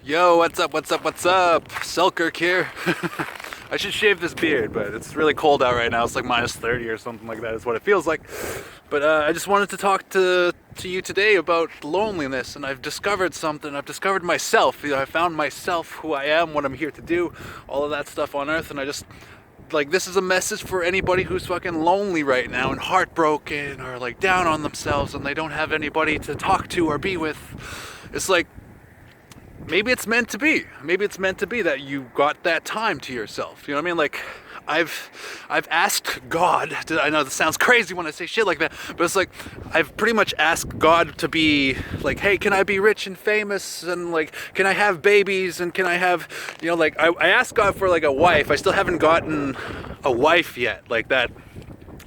Yo, what's up, what's up, what's up? Selkirk here. I should shave this beard, but it's really cold out right now. It's like minus 30 or something like that is what it feels like. But I just wanted to talk to you today about loneliness, and I've discovered something. I've discovered myself. I found myself, who I am, what I'm here to do, all of that stuff on Earth, and I just, like, this is a message for anybody who's fucking lonely right now and heartbroken or like down on themselves and they don't have anybody to talk to or be with. It's like, maybe it's meant to be. Maybe it's meant to be that you got that time to yourself. You know what I mean? Like, I've asked God. I know this sounds crazy when I say shit like that, but it's like I've pretty much asked God to be like, hey, can I be rich and famous, and like, can I have babies, and can I have, you know, like I asked God for like a wife. I still haven't gotten a wife yet, like that.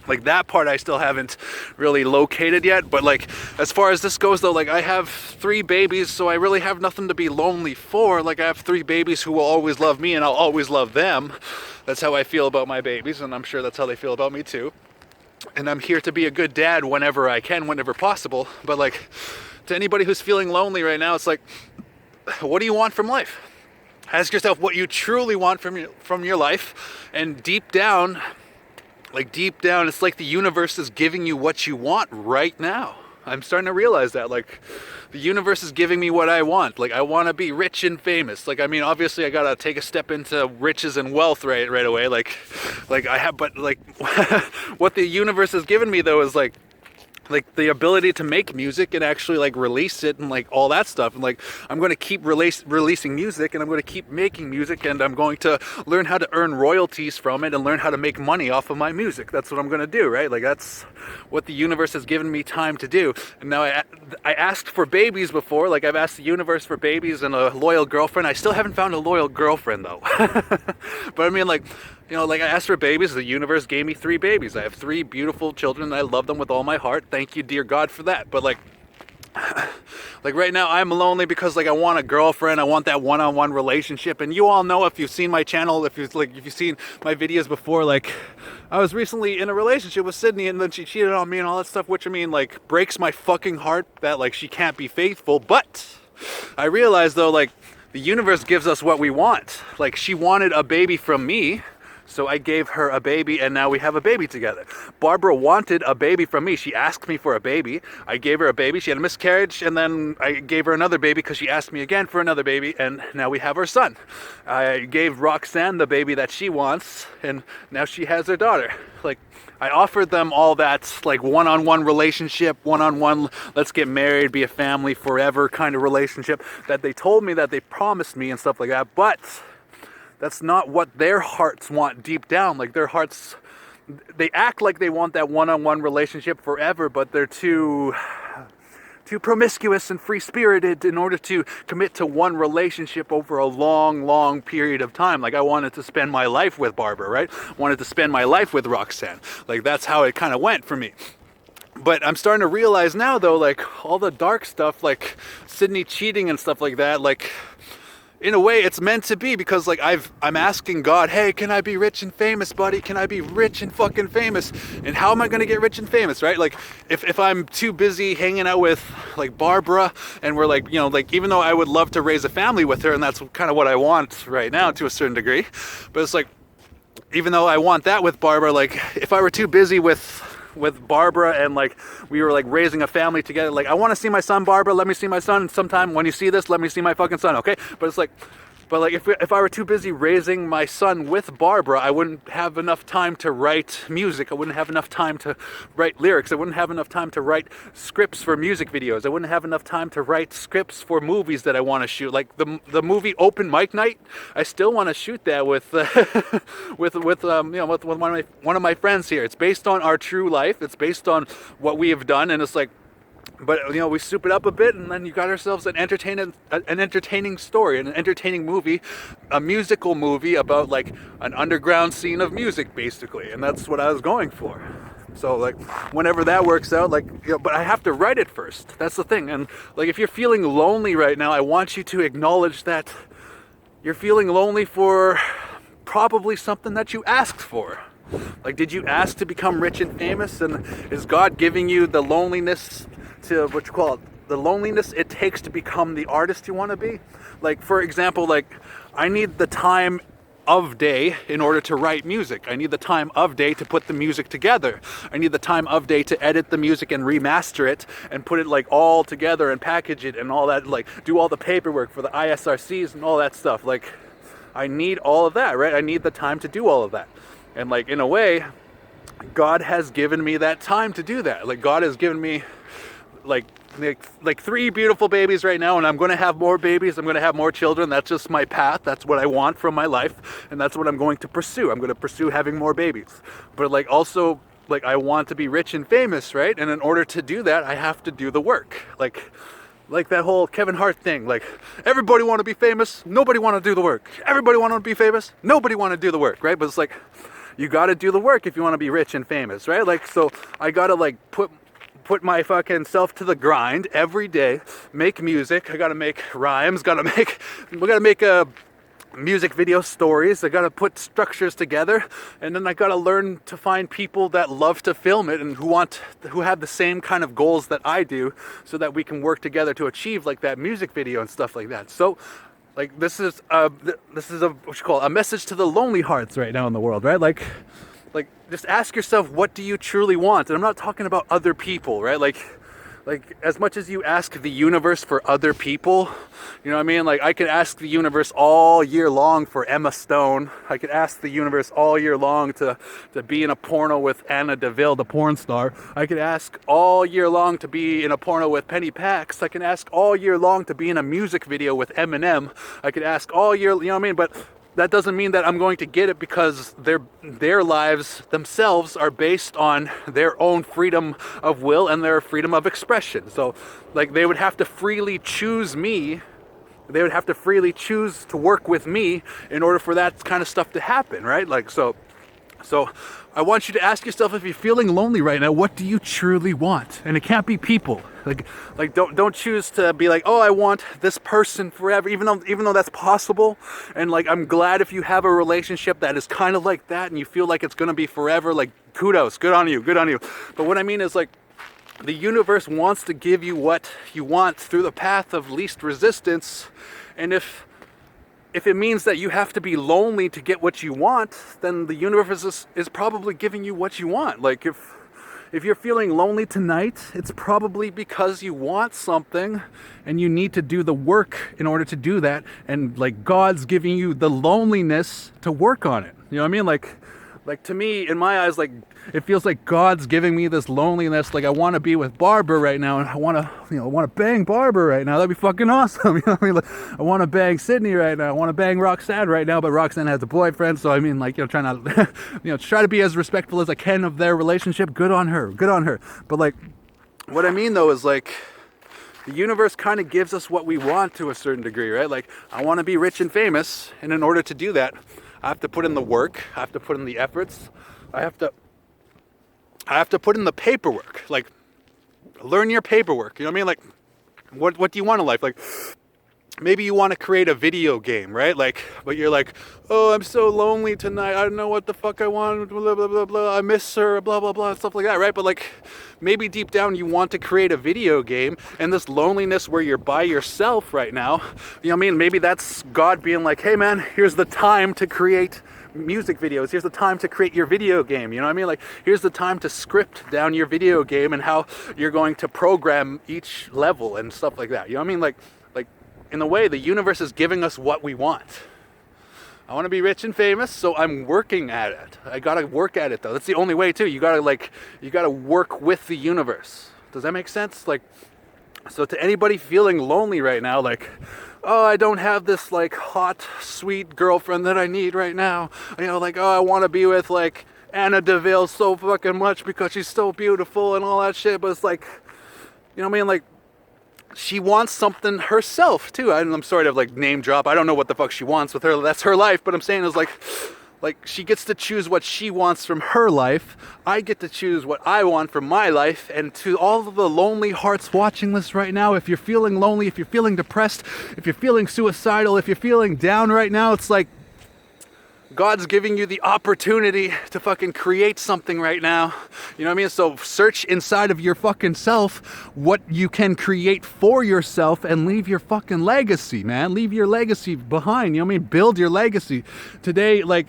Like that part I still haven't really located yet, but like as far as this goes though, like I have 3 babies, so I really have nothing to be lonely for. Like I have 3 babies who will always love me and I'll always love them. That's how I feel about my babies, and I'm sure that's how they feel about me too. And I'm here to be a good dad whenever I can, whenever possible. But like, to anybody who's feeling lonely right now, it's like, what do you want from life? Ask yourself what you truly want from your life, and deep down, it's like the universe is giving you what you want right now. I'm starting to realize that, like, the universe is giving me what I want. Like, I want to be rich and famous. Like, I mean, obviously I gotta take a step into riches and wealth right away. Like I have, but like, what the universe has given me though is like the ability to make music and actually like release it and like all that stuff. And like, I'm going to keep releasing music, and I'm going to keep making music, and I'm going to learn how to earn royalties from it and learn how to make money off of my music. That's what I'm going to do, right? Like, that's what the universe has given me time to do. And now I asked for babies before. Like, I've asked the universe for babies and a loyal girlfriend. I still haven't found a loyal girlfriend though. But I mean, like, you know, like I asked for babies, the universe gave me 3 babies. I have 3 beautiful children, and I love them with all my heart. Thank you, dear God, for that. But like right now I'm lonely because like I want a girlfriend. I want that one-on-one relationship. And you all know, if you've seen my channel, if you've seen my videos before, like I was recently in a relationship with Sydney, and then she cheated on me and all that stuff, which, I mean, like, breaks my fucking heart that like she can't be faithful. But I realized though, like, the universe gives us what we want. Like, she wanted a baby from me, so I gave her a baby, and now we have a baby together. Barbara wanted a baby from me. She asked me for a baby. I gave her a baby. She had a miscarriage, and then I gave her another baby because she asked me again for another baby, and now we have our son. I gave Roxanne the baby that she wants, and now she has her daughter. Like, I offered them all that, like, one-on-one relationship, one-on-one, let's get married, be a family forever kind of relationship that they told me, that they promised me and stuff like that, but that's not what their hearts want deep down. Like, their hearts, they act like they want that one-on-one relationship forever, but they're too promiscuous and free-spirited in order to commit to one relationship over a long period of time. Like, I wanted to spend my life with Barbara, right? Wanted to spend my life with Roxanne. Like, that's how it kind of went for me. But I'm starting to realize now, though, like, all the dark stuff, like Sydney cheating and stuff like that, like, in a way, it's meant to be, because like I'm asking God, hey, can I be rich and famous, buddy? Can I be rich and fucking famous? And how am I gonna get rich and famous, right? Like, if I'm too busy hanging out with like Barbara, and we're like, you know, like, even though I would love to raise a family with her, and that's kind of what I want right now to a certain degree, but it's like, even though I want that with Barbara, like, if I were too busy with Barbara and like we were like raising a family together, like, I want to see my son, Barbara, let me see my son sometime. When you see this, let me see my fucking son, okay? But it's like, if I were too busy raising my son with Barbara, I wouldn't have enough time to write music. I wouldn't have enough time to write lyrics. I wouldn't have enough time to write scripts for music videos. I wouldn't have enough time to write scripts for movies that I want to shoot. Like the movie Open Mic Night, I still want to shoot that with with one of my friends here. It's based on our true life. It's based on what we have done, and it's like, but you know, we soup it up a bit, and then you got ourselves an entertaining story, an entertaining movie, a musical movie about like an underground scene of music, basically. And that's what I was going for. So like, whenever that works out, like, you know, but I have to write it first. That's the thing. And like, if you're feeling lonely right now, I want you to acknowledge that you're feeling lonely for probably something that you asked for. Like, did you ask to become rich and famous? And is God giving you the loneliness to, what you call it, the loneliness it takes to become the artist you want to be. Like, for example, like, I need the time of day in order to write music. I need the time of day to put the music together. I need the time of day to edit the music and remaster it and put it like all together and package it and all that, like do all the paperwork for the ISRCs and all that stuff. Like, I need all of that, right? I need the time to do all of that. And like, in a way, God has given me that time to do that. Like, God has given me like 3 beautiful babies right now, and I'm going to have more babies. I'm going to have more children. That's just my path. That's what I want from my life, and that's what I'm going to pursue. I'm going to pursue having more babies. But like, also, like, I want to be rich and famous, right? And in order to do that, I have to do the work. Like that whole Kevin Hart thing. Like, everybody want to be famous, nobody want to do the work. Everybody want to be famous, nobody want to do the work, right? But it's like, you got to do the work if you want to be rich and famous, right? Like, so I got to like put my fucking self to the grind every day, make music. I gotta make rhymes, we gotta make music video stories. I gotta put structures together, and then I gotta learn to find people that love to film it and who have the same kind of goals that I do, so that we can work together to achieve like that music video and stuff like that. So like, this is a what you call a message to the lonely hearts right now in the world, right? Like, just ask yourself, what do you truly want? And I'm not talking about other people, right? Like as much as you ask the universe for other people, you know what I mean? Like, I could ask the universe all year long for Emma Stone. I could ask the universe all year long to be in a porno with Anna DeVille, the porn star. I could ask all year long to be in a porno with Penny Pax. I can ask all year long to be in a music video with Eminem. I could ask all year, you know what I mean? But that doesn't mean that I'm going to get it, because their lives themselves are based on their own freedom of will and their freedom of expression. So like, they would have to freely choose me. They would have to freely choose to work with me in order for that kind of stuff to happen, right? Like, so I want you to ask yourself, if you're feeling lonely right now, what do you truly want? And it can't be people. Like don't choose to be like, oh, I want this person forever, even though that's possible. And like, I'm glad if you have a relationship that is kind of like that and you feel like it's going to be forever. Like, kudos, good on you. But what I mean is, like, the universe wants to give you what you want through the path of least resistance. And if it means that you have to be lonely to get what you want, then the universe is probably giving you what you want. Like, if you're feeling lonely tonight, it's probably because you want something and you need to do the work in order to do that. And like, God's giving you the loneliness to work on it. You know what I mean? Like, to me, in my eyes, like, it feels like God's giving me this loneliness. Like, I want to be with Barbara right now, and I want to bang Barbara right now. That'd be fucking awesome. You know what I mean? Like, I want to bang Sydney right now. I want to bang Roxanne right now, but Roxanne has a boyfriend. So I mean, like, trying to, try to be as respectful as I can of their relationship. Good on her. But like, what I mean though is, like, the universe kind of gives us what we want to a certain degree, right? Like, I want to be rich and famous, and in order to do that, I have to put in the work. I have to put in the efforts. I have to put in the paperwork. Like, learn your paperwork. You know what I mean? Like, what do you want in life? Like, maybe you want to create a video game, right? Like, but you're like, oh, I'm so lonely tonight. I don't know what the fuck I want. Blah, blah, blah, blah. I miss her. Blah, blah, blah. Stuff like that, right? But like, maybe deep down you want to create a video game, and this loneliness where you're by yourself right now, you know what I mean? Maybe that's God being like, hey man, here's the time to create music videos. Here's the time to create your video game. You know what I mean? Like, here's the time to script down your video game and how you're going to program each level and stuff like that. You know what I mean? Like, in a way, the universe is giving us what we want. I want to be rich and famous, so I'm working at it. I gotta work at it though. That's the only way too. You gotta work with the universe. Does that make sense? Like, so to anybody feeling lonely right now, like, oh, I don't have this like hot, sweet girlfriend that I need right now. You know, like, oh, I want to be with like Anna DeVille so fucking much because she's so beautiful and all that shit. But it's like, you know what I mean? Like, she wants something herself too. I'm sorry to like name drop. I don't know what the fuck she wants with her. That's her life. But I'm saying is like she gets to choose what she wants from her life. I get to choose what I want from my life. And to all of the lonely hearts watching this right now, if you're feeling lonely, if you're feeling depressed, if you're feeling suicidal, if you're feeling down right now, it's like, God's giving you the opportunity to fucking create something right now. You know what I mean? So search inside of your fucking self what you can create for yourself and leave your fucking legacy, man. Leave your legacy behind. You know what I mean? Build your legacy. Today, like,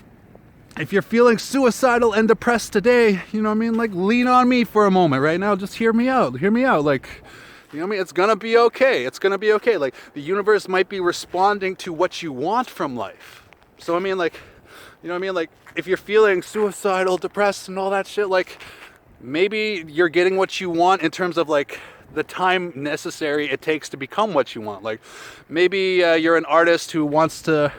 if you're feeling suicidal and depressed today, you know what I mean? Like, lean on me for a moment right now. Just hear me out. Hear me out. Like, you know what I mean? It's gonna be okay. It's gonna be okay. Like, the universe might be responding to what you want from life. So, I mean, like, you know what I mean? Like, if you're feeling suicidal, depressed, and all that shit, like, maybe you're getting what you want in terms of, like, the time necessary it takes to become what you want. Like, maybe you're an artist who wants to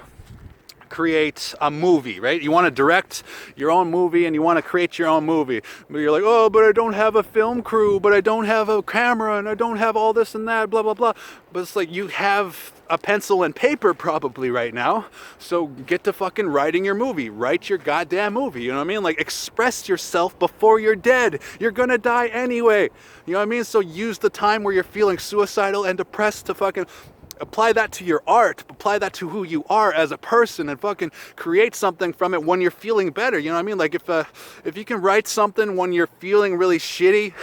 create a movie, right? You want to direct your own movie and you want to create your own movie. But you're like, oh, but I don't have a film crew, but I don't have a camera, and I don't have all this and that, blah, blah, blah. But it's like, you have a pencil and paper probably right now. So get to fucking writing your movie. Write your goddamn movie. You know what I mean? Like, express yourself before you're dead. You're gonna die anyway. You know what I mean? So use the time where you're feeling suicidal and depressed to fucking apply that to your art, apply that to who you are as a person, and fucking create something from it when you're feeling better. You know what I mean? Like, if you can write something when you're feeling really shitty,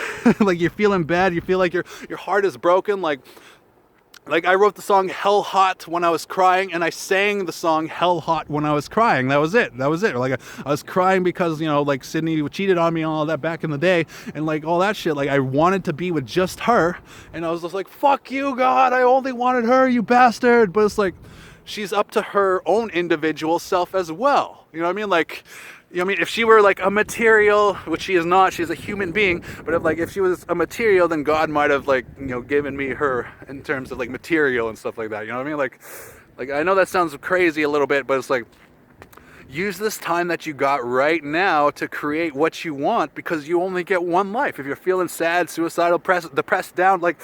like you're feeling bad, you feel like your heart is broken, like I wrote the song Hell Hot when I was crying, and I sang the song Hell Hot when I was crying. That was it. Like, I was crying because, you know, like, Sydney cheated on me and all that back in the day, and like all that shit. Like, I wanted to be with just her, and I was just like, fuck you, God, I only wanted her, you bastard. But it's like, she's up to her own individual self as well. You know what I mean? Like, you know what I mean? If she were like a material, which she is not, she's a human being, but if she was a material, then God might have, like, you know, given me her in terms of like material and stuff like that. You know what I mean? Like I know that sounds crazy a little bit, but it's like, use this time that you got right now to create what you want, because you only get one life. If you're feeling sad, suicidal, depressed, down, like,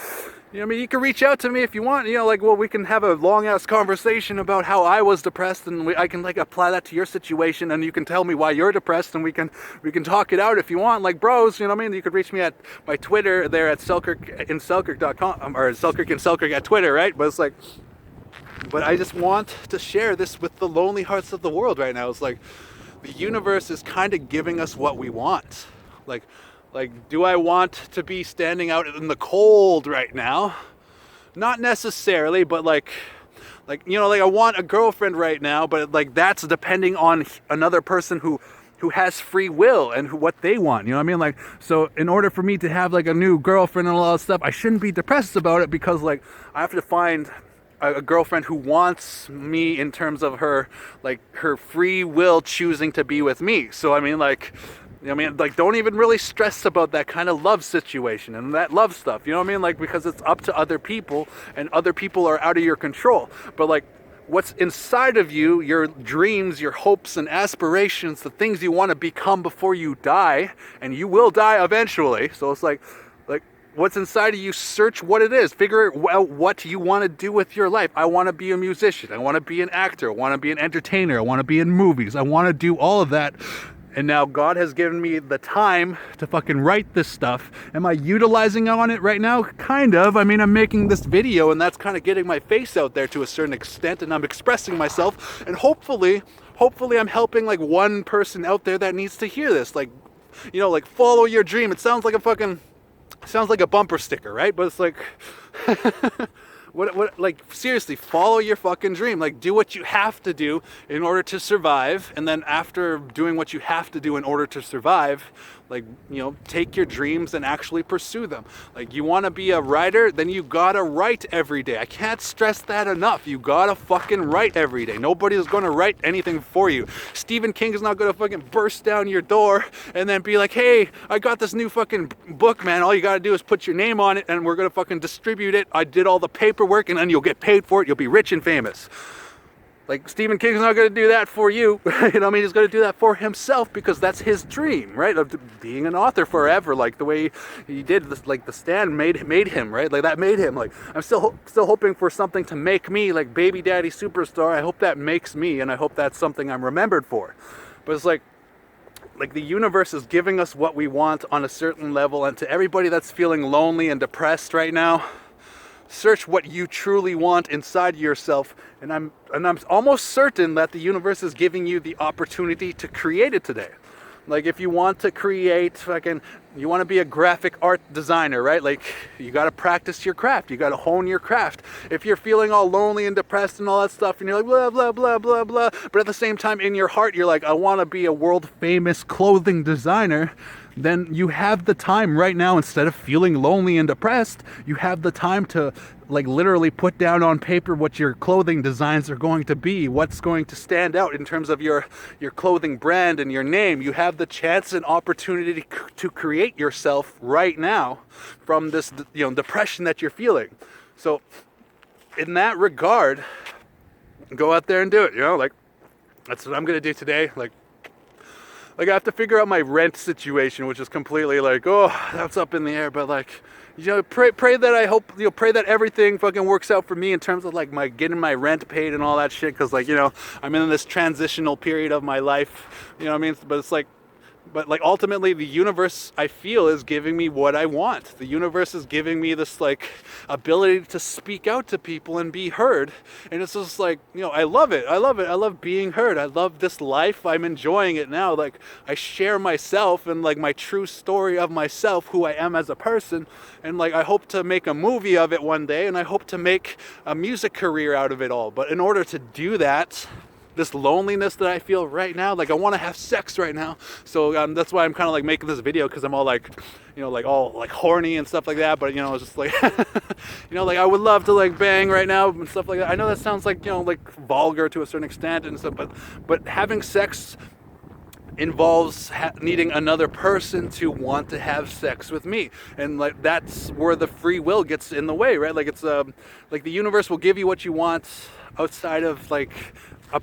you know what I mean? You can reach out to me if you want, you know, like, well, we can have a long-ass conversation about how I was depressed, and I can, like, apply that to your situation, and you can tell me why you're depressed, and we can talk it out if you want, like bros, you know what I mean? You could reach me at my Twitter there at selkirk.com, or Selkirk and Selkirk at Twitter, right? But it's like, but I just want to share this with the lonely hearts of the world right now. It's like, the universe is kind of giving us what we want. Like, do I want to be standing out in the cold right now? Not necessarily, but like, you know, like, I want a girlfriend right now, but like, that's depending on another person who has free will and what they want. You know what I mean? Like, so in order for me to have like a new girlfriend and all that stuff, I shouldn't be depressed about it, because like, I have to find a girlfriend who wants me in terms of her, like, her free will choosing to be with me. So I mean, like, you know what I mean? Like, don't even really stress about that kind of love situation and that love stuff. You know what I mean? Like, because it's up to other people, and other people are out of your control. But like, what's inside of you, your dreams, your hopes and aspirations, the things you want to become before you die, and you will die eventually. So it's like what's inside of you, search what it is, figure out what you want to do with your life. I want to be a musician, I want to be an actor, I want to be an entertainer, I want to be in movies, I want to do all of that. And now God has given me the time to fucking write this stuff. Am I utilizing on it right now? Kind of. I mean, I'm making this video, and that's kind of getting my face out there to a certain extent, and I'm expressing myself, and hopefully I'm helping like one person out there that needs to hear this. Like, you know, like, follow your dream. It sounds like a bumper sticker, right? But it's like, what, like, seriously, follow your fucking dream. Like, do what you have to do in order to survive. And then after doing what you have to do in order to survive, like, you know, take your dreams and actually pursue them. Like, you want to be a writer, then you gotta write every day. I can't stress that enough. You gotta fucking write every day. Nobody's gonna write anything for you. Stephen King is not gonna fucking burst down your door and then be like, hey, I got this new fucking book, man. All you gotta do is put your name on it, and we're gonna fucking distribute it. I did all the paperwork, and then you'll get paid for it. You'll be rich and famous. Like, Stephen King's not going to do that for you. You know what I mean? He's going to do that for himself, because that's his dream, right? Of being an author forever, like the way he did this, like The Stand made him, right? Like, that made him. Like, I'm still hoping for something to make me, like Baby Daddy Superstar. I hope that makes me, and I hope that's something I'm remembered for. But it's like the universe is giving us what we want on a certain level. And to everybody that's feeling lonely and depressed right now, search what you truly want inside yourself, and I'm almost certain that the universe is giving you the opportunity to create it today. Like if you want to create you want to be a graphic art designer, right? Like you got to practice your craft. You got to hone your craft. If you're feeling all lonely and depressed and all that stuff and you're like blah, blah, blah, blah, blah, but at the same time in your heart, you're like, I want to be a world famous clothing designer, then you have the time right now, instead of feeling lonely and depressed, you have the time to like literally put down on paper what your clothing designs are going to be, what's going to stand out in terms of your clothing brand and your name. You have the chance and opportunity to create yourself right now from this, depression that you're feeling. So in that regard, go out there and do it, like that's what I'm going to do today. Like I have to figure out my rent situation, which is completely like, oh, that's up in the air. But like, pray that I hope, pray that everything fucking works out for me in terms of like my getting my rent paid and all that shit. Cause like, I'm in this transitional period of my life, what I mean? But it's like, ultimately the universe, I feel, is giving me what I want. The universe is giving me this like ability to speak out to people and be heard. And it's just like, I love it. I love being heard. I love this life. I'm enjoying it now. Like I share myself and like my true story of myself, who I am as a person. And like, I hope to make a movie of it one day, and I hope to make a music career out of it all. But in order to do that, this loneliness that I feel right now, like I want to have sex right now. So that's why I'm kind of like making this video, because I'm all like, like all like horny and stuff like that. But it's just like, like I would love to like bang right now and stuff like that. I know that sounds like, like vulgar to a certain extent and stuff, but having sex involves needing another person to want to have sex with me, and like that's where the free will gets in the way, right? Like it's like the universe will give you what you want outside of like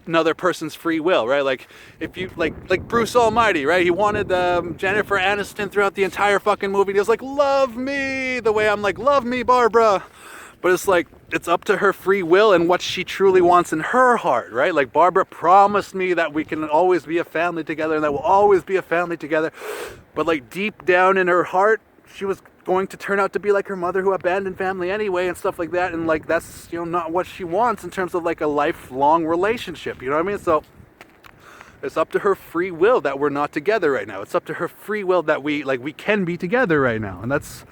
another person's free will, right? Like if you like Bruce Almighty, right? He wanted Jennifer Aniston throughout the entire fucking movie. He was like, love me the way I'm like, love me, Barbara. But it's like, it's up to her free will and what she truly wants in her heart, right? Like Barbara promised me that we can always be a family together and that we'll always be a family together. But like deep down in her heart, she was going to turn out to be like her mother, who abandoned family anyway and stuff like that. And like, that's, not what she wants in terms of like a lifelong relationship. You know what I mean? So it's up to her free will that we're not together right now. It's up to her free will that we can be together right now. And that's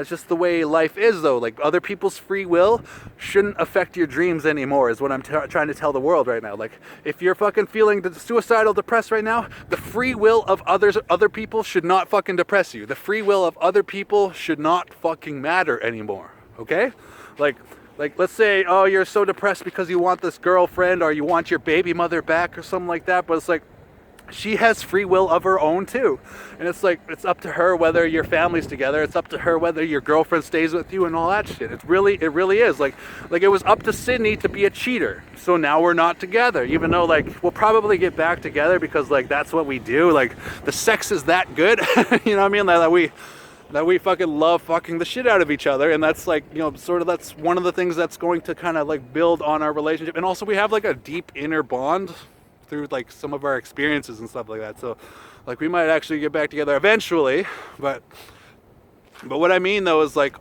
just the way life is, though. Like other people's free will shouldn't affect your dreams anymore, is what I'm trying to tell the world right now. Like if you're fucking feeling suicidal, depressed right now, the free will of other people should not fucking depress you. The free will of other people should not fucking matter anymore. Okay? Like let's say, oh, you're so depressed because you want this girlfriend or you want your baby mother back or something like that, but it's like, she has free will of her own too. And it's like, it's up to her whether your family's together. It's up to her whether your girlfriend stays with you and all that shit. It really is. Like it was up to Sydney to be a cheater. So now we're not together, even though like we'll probably get back together because like that's what we do. Like the sex is that good. You know what I mean? That we fucking love fucking the shit out of each other. And that's like, sort of, that's one of the things that's going to kind of like build on our relationship. And also we have like a deep inner bond through like some of our experiences and stuff like that. So like we might actually get back together eventually, but what I mean though is like,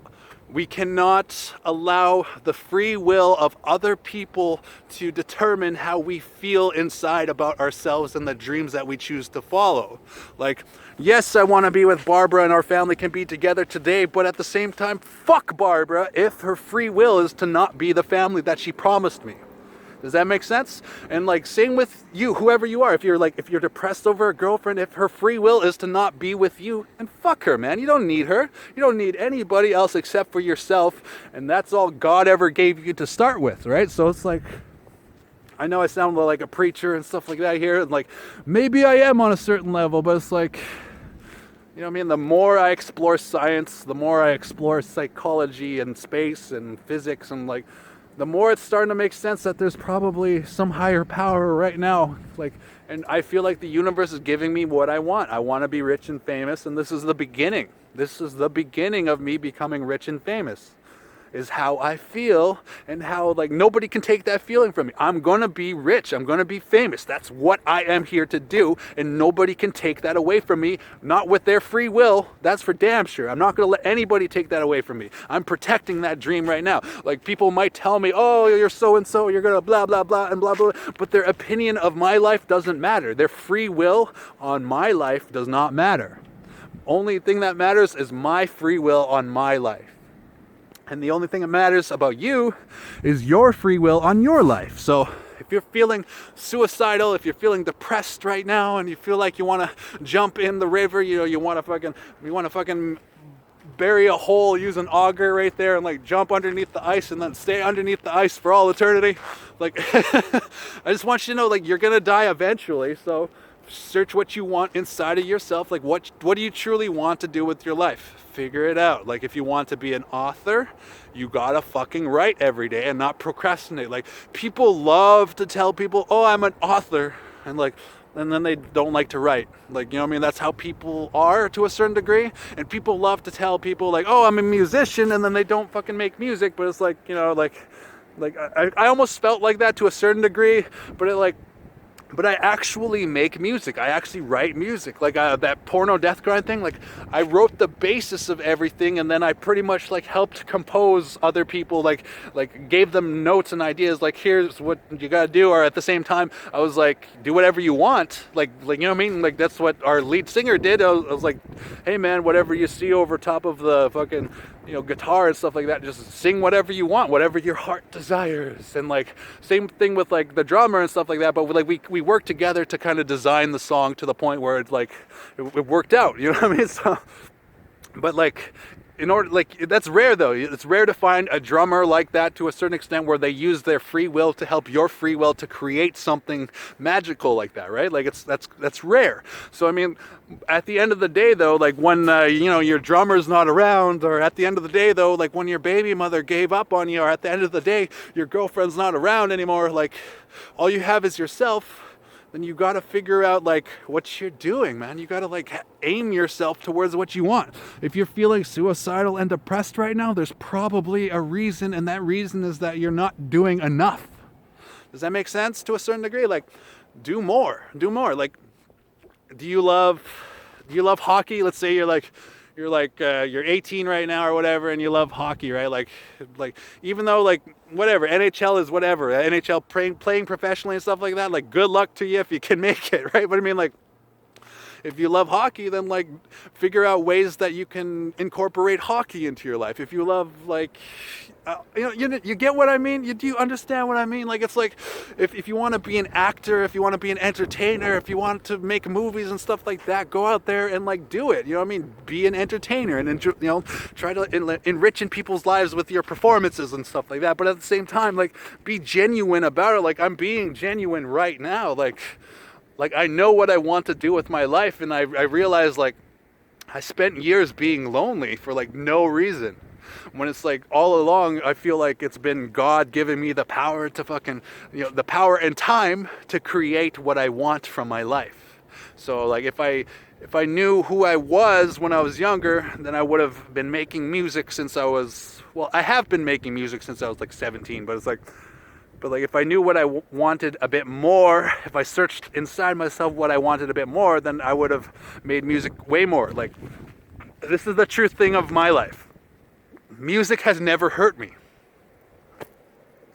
we cannot allow the free will of other people to determine how we feel inside about ourselves and the dreams that we choose to follow. Like, yes, I want to be with Barbara and our family can be together today, but at the same time, fuck Barbara if her free will is to not be the family that she promised me. Does that make sense? And like, same with you, whoever you are. If you're depressed over a girlfriend, if her free will is to not be with you, then fuck her, man. You don't need her. You don't need anybody else except for yourself. And that's all God ever gave you to start with, right? So it's like, I know I sound like a preacher and stuff like that here. And like, maybe I am on a certain level, but it's like, you know what I mean? The more I explore science, the more I explore psychology and space and physics, and like, the more it's starting to make sense that there's probably some higher power right now. Like, and I feel like the universe is giving me what I want. I want to be rich and famous, and this is the beginning. This is the beginning of me becoming rich and famous. is how I feel, and how like nobody can take that feeling from me. I'm gonna be rich, I'm gonna be famous. That's what I am here to do, and nobody can take that away from me, not with their free will. That's for damn sure. I'm not gonna let anybody take that away from me. I'm protecting that dream right now. Like, people might tell me, oh, you're so and so, you're gonna blah blah blah and blah blah, but their opinion of my life doesn't matter. Their free will on my life does not matter. Only thing that matters is my free will on my life. And the only thing that matters about you is your free will on your life. So if you're feeling suicidal, if you're feeling depressed right now, and you feel like you want to jump in the river, you want to fucking bury a hole, use an auger right there, and like jump underneath the ice and then stay underneath the ice for all eternity. Like, I just want you to know, like, you're gonna die eventually. So search what you want inside of yourself. Like, what do you truly want to do with your life? Figure it out. Like, if you want to be an author, you gotta fucking write every day and not procrastinate. Like, people love to tell people, oh, I'm an author, and then they don't like to write. Like, you know what I mean? That's how people are to a certain degree. And people love to tell people like, oh, I'm a musician, and then they don't fucking make music. But it's like, I almost felt like that to a certain degree, but I actually make music. I actually write music. Like, that porno death grind thing, like, I wrote the basis of everything, and then I pretty much like helped compose other people, like gave them notes and ideas, like, here's what you gotta do. Or at the same time, I was like, do whatever you want. Like you know what I mean? Like, that's what our lead singer did. I was like, hey man, whatever you see over top of the fucking, guitar and stuff like that, just sing whatever you want, whatever your heart desires. And like, same thing with like the drummer and stuff like that, but we worked together to kind of design the song to the point where it's like it worked out, you know what I mean? So, but like, that's rare though. It's rare to find a drummer like that, to a certain extent, where they use their free will to help your free will to create something magical like that, right? Like, that's rare. So I mean, at the end of the day though, like, when your drummer's not around, or at the end of the day though, like when your baby mother gave up on you, or at the end of the day your girlfriend's not around anymore, like, all you have is yourself. Then you got to figure out like what you're doing, man. You got to like aim yourself towards what you want. If you're feeling suicidal and depressed right now, there's probably a reason, and that reason is that you're not doing enough. Does that make sense to a certain degree? Like, do more. Like, do you love hockey? Let's say you're 18 right now or whatever, and you love hockey, right? Like even though like whatever, NHL is whatever, NHL playing professionally and stuff like that, like, good luck to you if you can make it, right? But I mean, like, if you love hockey, then like figure out ways that you can incorporate hockey into your life. If you love like, you get what I mean? Do you understand what I mean? Like, it's like, if you want to be an actor, if you want to be an entertainer, if you want to make movies and stuff like that, go out there and like do it. You know what I mean? Be an entertainer and try to enrich in people's lives with your performances and stuff like that. But at the same time, like, be genuine about it. Like, I'm being genuine right now. Like I know what I want to do with my life, and I realize like I spent years being lonely for like no reason. When it's like all along, I feel like it's been God giving me the power to fucking, the power and time to create what I want from my life. So like, if I knew who I was when I was younger, then I would have been making music since I have been making music since I was like 17, but if I knew what I wanted a bit more, if I searched inside myself what I wanted a bit more, then I would have made music way more. Like, this is the truth thing of my life. Music has never hurt me.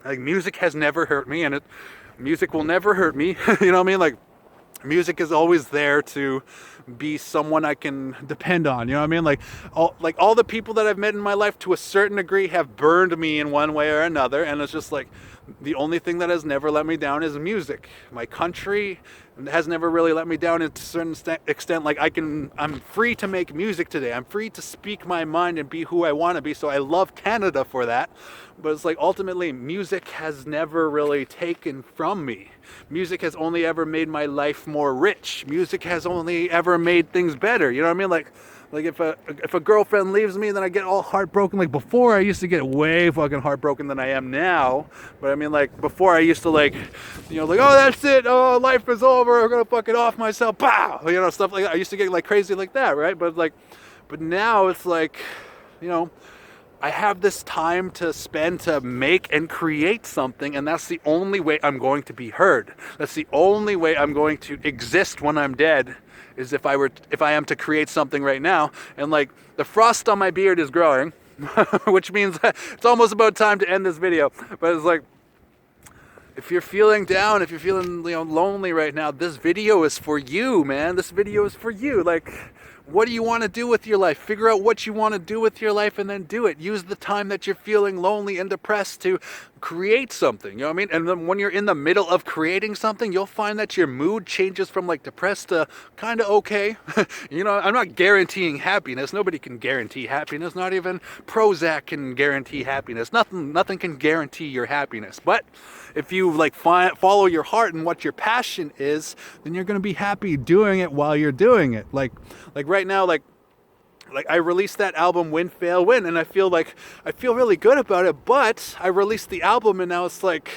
Like, music has never hurt me, and music will never hurt me. You know what I mean? Like, music is always there to be someone I can depend on. You know what I mean? Like all the people that I've met in my life, to a certain degree, have burned me in one way or another, and it's just like, the only thing that has never let me down is music. My country has never really let me down to a certain extent. Like, I'm free to make music today. I'm free to speak my mind and be who I want to be. So I love Canada for that. But it's like, ultimately, music has never really taken from me. Music has only ever made my life more rich. Music has only ever made things better. You know what I mean? Like if a girlfriend leaves me, then I get all heartbroken. Like, before, I used to get way fucking heartbroken than I am now. But I mean, like, before, I used to like, oh, that's it. Oh, life is over. I'm gonna fucking off myself. Pow! Stuff like that. I used to get like crazy like that, right? But now it's like, I have this time to spend to make and create something, and that's the only way I'm going to be heard. That's the only way I'm going to exist when I'm dead, is if I am to create something right now. And like, the frost on my beard is growing, which means it's almost about time to end this video. But it's like, if you're feeling down, if you're feeling, lonely right now, this video is for you, man. This video is for you. Like, what do you want to do with your life? Figure out what you want to do with your life and then do it. Use the time that you're feeling lonely and depressed to create something, you know what I mean? And then when you're in the middle of creating something, you'll find that your mood changes from like depressed to kind of okay. I'm not guaranteeing happiness. Nobody can guarantee happiness. Not even Prozac can guarantee happiness. Nothing can guarantee your happiness. But if you follow your heart and what your passion is, then you're going to be happy doing it while you're doing it. Like right now, like I released that album Win Fail Win, and I feel really good about it, but I released the album and now it's like,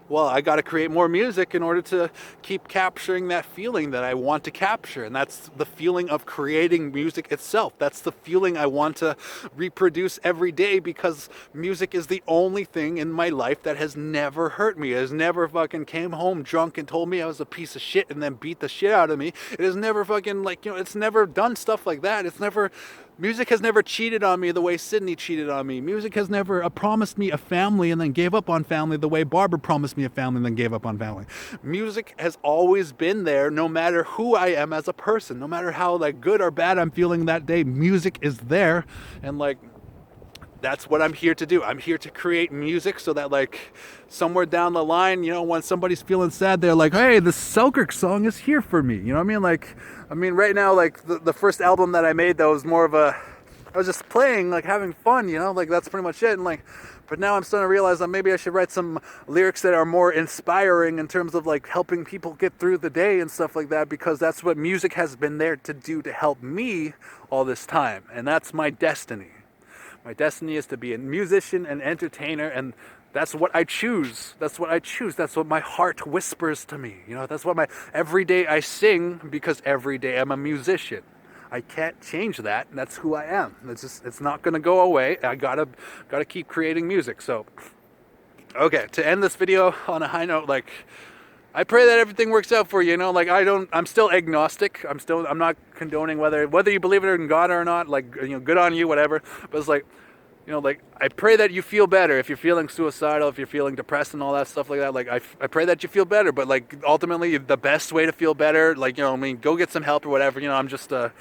well, I got to create more music in order to keep capturing that feeling that I want to capture. And that's the feeling of creating music itself. That's the feeling I want to reproduce every day, because music is the only thing in my life that has never hurt me. It has never fucking came home drunk and told me I was a piece of shit and then beat the shit out of me. It has never fucking it's never done stuff like that. Music has never cheated on me the way Sydney cheated on me. Music has never promised me a family and then gave up on family the way Barbara promised me a family and then gave up on family. Music has always been there, no matter who I am as a person, no matter how good or bad I'm feeling that day. Music is there, and that's what I'm here to do. I'm here to create music so that somewhere down the line, when somebody's feeling sad, they're like, hey, this Selkirk song is here for me. You know what I mean? Right now, the first album that I made, that was more of I was just playing, having fun, that's pretty much it. And but now I'm starting to realize that maybe I should write some lyrics that are more inspiring in terms of helping people get through the day and stuff like that, because that's what music has been there to do, to help me all this time. And that's my destiny. My destiny is to be a musician and entertainer, and that's what I choose. That's what I choose. That's what my heart whispers to me. That's what every day I sing, because every day I'm a musician. I can't change that. That's who I am. It's not going to go away. I gotta keep creating music. So, okay, to end this video on a high note, I pray that everything works out for you. I'm still agnostic. I'm not condoning whether you believe it in God or not. Good on you, whatever. But it's I pray that you feel better if you're feeling suicidal, if you're feeling depressed and all that stuff like that. I pray that you feel better. But ultimately, the best way to feel better, go get some help or whatever. I'm just a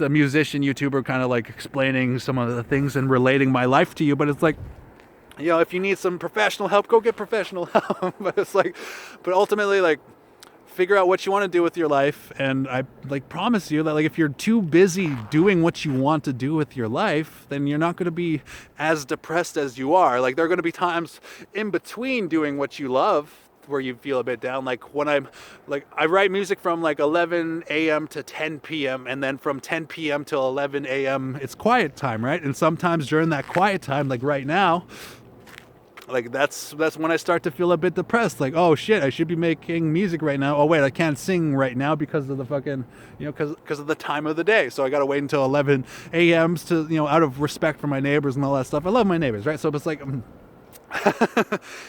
musician, YouTuber, kind of explaining some of the things and relating my life to you. But it's if you need some professional help, go get professional help. But it's but ultimately, figure out what you want to do with your life. And I promise you that if you're too busy doing what you want to do with your life, then you're not going to be as depressed as you are. There are going to be times in between doing what you love where you feel a bit down. When I write music from 11 a.m. to 10 p.m. and then from 10 p.m. till 11 a.m. it's quiet time, right? And sometimes during that quiet time, right now, that's when I start to feel a bit depressed. Oh shit, I should be making music right now. Oh wait, I can't sing right now because of the fucking, because of the time of the day. So I gotta wait until 11 a.m.s to, out of respect for my neighbors and all that stuff. I love my neighbors, right? So it's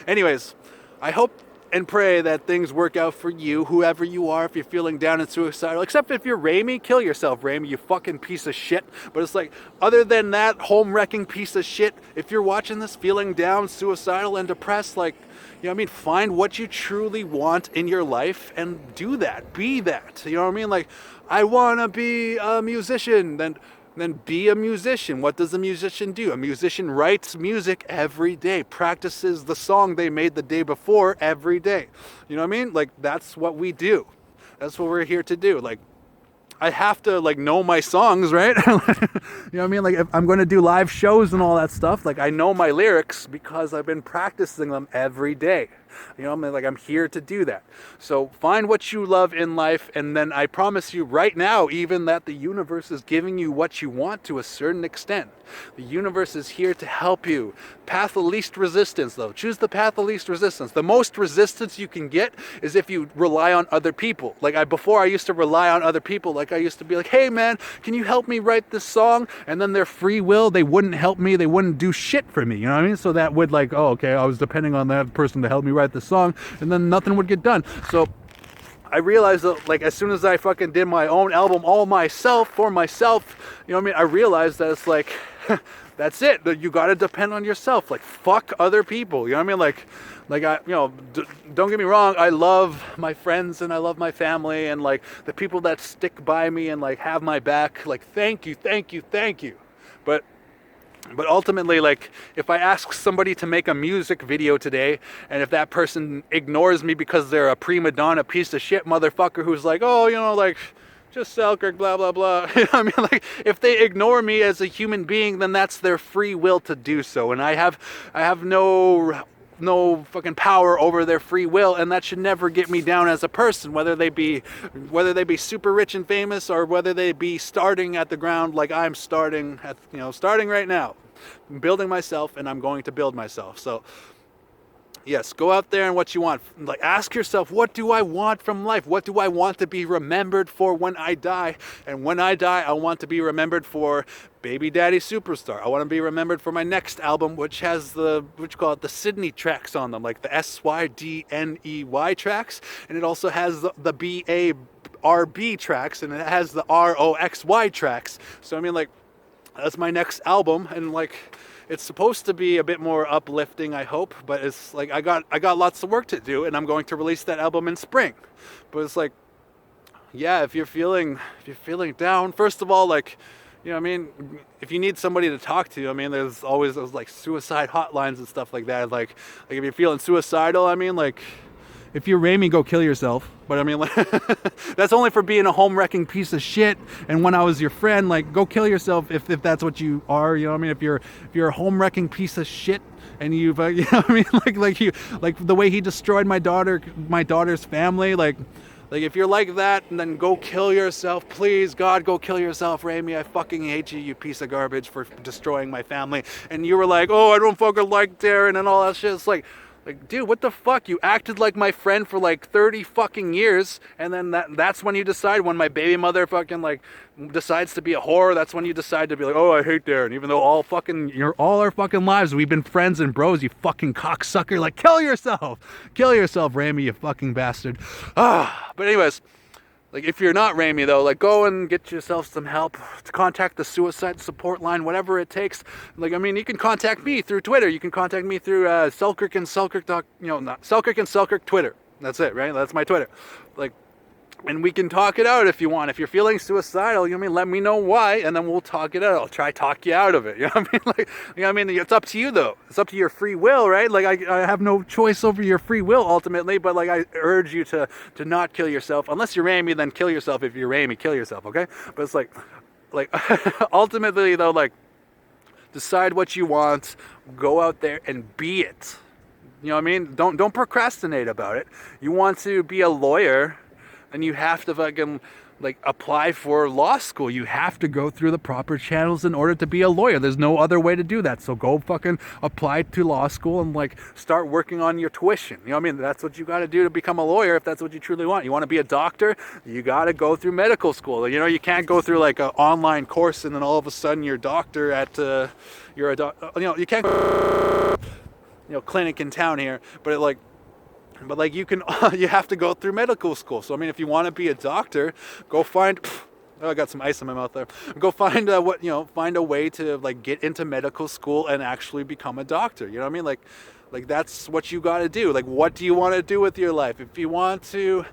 anyways, I hope and pray that things work out for you, whoever you are. If you're feeling down and suicidal, except if you're Ramy, kill yourself, Ramy, you fucking piece of shit. But it's other than that home-wrecking piece of shit, if you're watching this feeling down, suicidal, and depressed, find what you truly want in your life and do that. Be that. You know what I mean? I want to be a musician. Then be a musician. What does a musician do? A musician writes music every day, practices the song they made the day before every day. You know what I mean? That's what we do. That's what we're here to do. I have to know my songs, right? You know what I mean? If I'm going to do live shows and all that stuff, I know my lyrics because I've been practicing them every day. You know, I'm here to do that. So find what you love in life, and then I promise you right now, even that the universe is giving you what you want to a certain extent. The universe is here to help you. Path of least resistance, though. Choose the path of least resistance. The most resistance you can get is if you rely on other people. Before I used to rely on other people. I used to be like, hey man, can you help me write this song? And then their free will, they wouldn't help me. They wouldn't do shit for me. You know what I mean? So that would oh, okay, I was depending on that person to help me write the song, and then nothing would get done. So I realized that as soon as I fucking did my own album all myself, for myself, you know what I mean? I realized that it's that's it. You gotta depend on yourself. Fuck other people. You know what I mean? Don't get me wrong. I love my friends and I love my family and the people that stick by me and have my back. Thank you, thank you, thank you. But ultimately, if I ask somebody to make a music video today, and if that person ignores me because they're a prima donna piece of shit motherfucker who's just Selkirk, blah, blah, blah. You know what I mean? If they ignore me as a human being, then that's their free will to do so. And I have no fucking power over their free will, and that should never get me down as a person, whether they be super rich and famous, or whether they be starting at the ground like I'm starting right now. I'm building myself, and I'm going to build myself. So yes, go out there and what you want. Ask yourself, what do I want from life? What do I want to be remembered for when I die? And when I die, I want to be remembered for Baby Daddy Superstar. I want to be remembered for my next album, which has the Sydney tracks on them, the SYDNEY tracks. And it also has the BARB tracks, and it has the ROXY tracks. So I mean, that's my next album, and it's supposed to be a bit more uplifting, I hope, but it's I got lots of work to do, and I'm going to release that album in spring. But it's yeah, if you're feeling down, first of all, you know what I mean, if you need somebody to talk to, I mean, there's always those suicide hotlines and stuff like that. If you're feeling suicidal, I mean, if you're Rami, go kill yourself. But I mean, that's only for being a home-wrecking piece of shit. And when I was your friend, go kill yourself if that's what you are. You know what I mean? If you're a home-wrecking piece of shit, and you've you know what I mean? The way he destroyed my daughter's family, if you're like that, then go kill yourself. Please, God, go kill yourself, Rami. I fucking hate you, you piece of garbage, for destroying my family. And you were oh, I don't fucking like Darren and all that shit. It's dude, what the fuck? You acted like my friend for 30 fucking years, and then that's when you decide, when my baby mother fucking decides to be a whore, that's when you decide to be oh, I hate Darren, even though all our fucking lives we've been friends and bros, you fucking cocksucker. Kill yourself, Rami, you fucking bastard. But anyways, if you're not Rami, though, go and get yourself some help. To contact the suicide support line, whatever it takes. I mean, you can contact me through Twitter. You can contact me through Selkirk and Selkirk, Selkirk and Selkirk Twitter. That's it, right? That's my Twitter. And we can talk it out if you want. If you're feeling suicidal, you know what I mean, let me know why, and then we'll talk it out. I'll try to talk you out of it. You know what I mean? You know what I mean? It's up to you, though. It's up to your free will, right? I have no choice over your free will ultimately, but I urge you to not kill yourself. Unless you're Rami, then kill yourself. If you're Rami, kill yourself, okay? But it's ultimately though, decide what you want, go out there and be it. You know what I mean? Don't procrastinate about it. You want to be a lawyer, and you have to fucking apply for law school. You have to go through the proper channels in order to be a lawyer. There's no other way to do that. So go fucking apply to law school and start working on your tuition. You know what I mean? That's what you got to do to become a lawyer if that's what you truly want. You want to be a doctor? You got to go through medical school. You know, you can't go through an online course and then all of a sudden you're a doctor at you're a you can't clinic in town here, but you can, you have to go through medical school. So I mean, if you want to be a doctor, go find. Oh, I got some ice in my mouth there. Go find find a way to get into medical school and actually become a doctor. You know what I mean? That's what you got to do. What do you want to do with your life? If you want to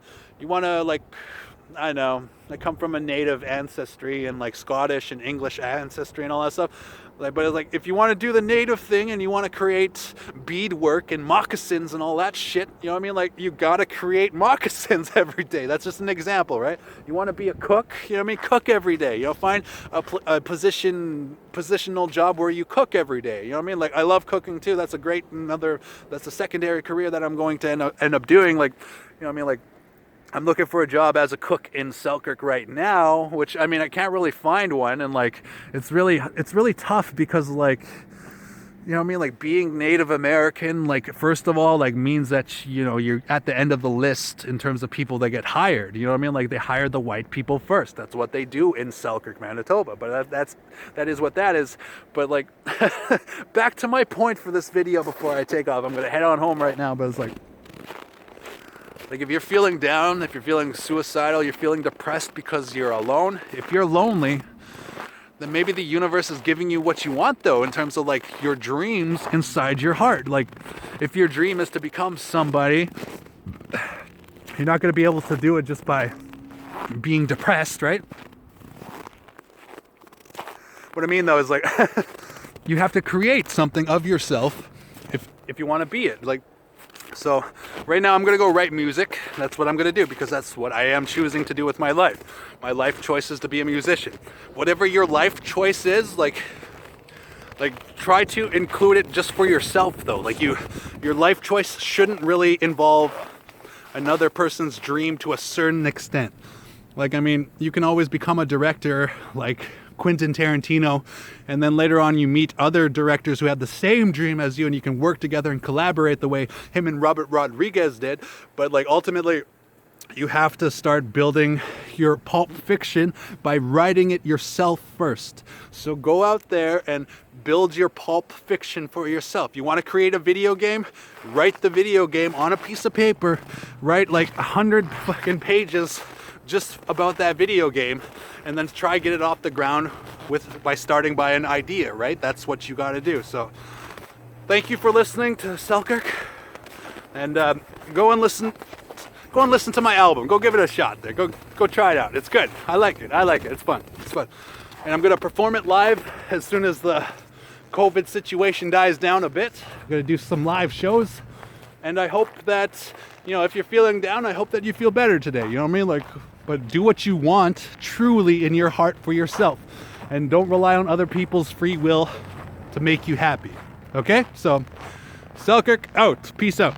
I don't know, I come from a native ancestry and Scottish and English ancestry and all that stuff. Like, but it's like, if you want to do the native thing and you want to create beadwork and moccasins and all that shit, you know what I mean? Like, you got to create moccasins every day. That's just an example, right? You want to be a cook, you know what I mean? Cook every day. You know, find a positional job where you cook every day. You know what I mean? Like, I love cooking too. That's a secondary career that I'm going to end up doing. Like, you know what I mean? Like, I'm looking for a job as a cook in Selkirk right now, which, I mean, I can't really find one, and like it's really tough because, like, you know what I mean, like, being Native American, like, first of all, like, means that, you know, you're at the end of the list in terms of people that get hired. You know what I mean? Like, they hire the white people first. That's what they do in Selkirk, Manitoba. But that is what that is. But, like, back to my point for this video before I take off. I'm gonna head on home right now, but it's like, if you're feeling down, if you're feeling suicidal, you're feeling depressed because you're alone, if you're lonely, then maybe the universe is giving you what you want, though, in terms of, like, your dreams inside your heart. Like, if your dream is to become somebody, you're not going to be able to do it just by being depressed, right? What I mean, though, is, like, you have to create something of yourself if you want to be it. Like, so right now I'm going to go write music. That's what I'm going to do, because that's what I am choosing to do with my life. My life choice is to be a musician. Whatever your life choice is, like try to include it just for yourself, though. Like, your life choice shouldn't really involve another person's dream to a certain extent. Like, I mean, you can always become a director like Quentin Tarantino, and then later on you meet other directors who have the same dream as you, and you can work together and collaborate the way him and Robert Rodriguez did. But, like, ultimately, you have to start building your pulp fiction by writing it yourself first. So go out there and build your pulp fiction for yourself. You want to create a video game? Write the video game on a piece of paper. Write like 100 fucking pages just about that video game, and then try get it off the ground by starting by an idea, right? That's what you got to do. So thank you for listening to Selkirk, and go and listen to my album. Go give it a shot there. Go try it out. It's good. I like it. It's fun. And I'm gonna perform it live as soon as the COVID situation dies down a bit. I'm gonna do some live shows, and I hope that, you know, if you're feeling down, I hope that you feel better today. You know what I mean? Like, but do what you want truly in your heart for yourself, and don't rely on other people's free will to make you happy. Okay? So, Selkirk out. Peace out.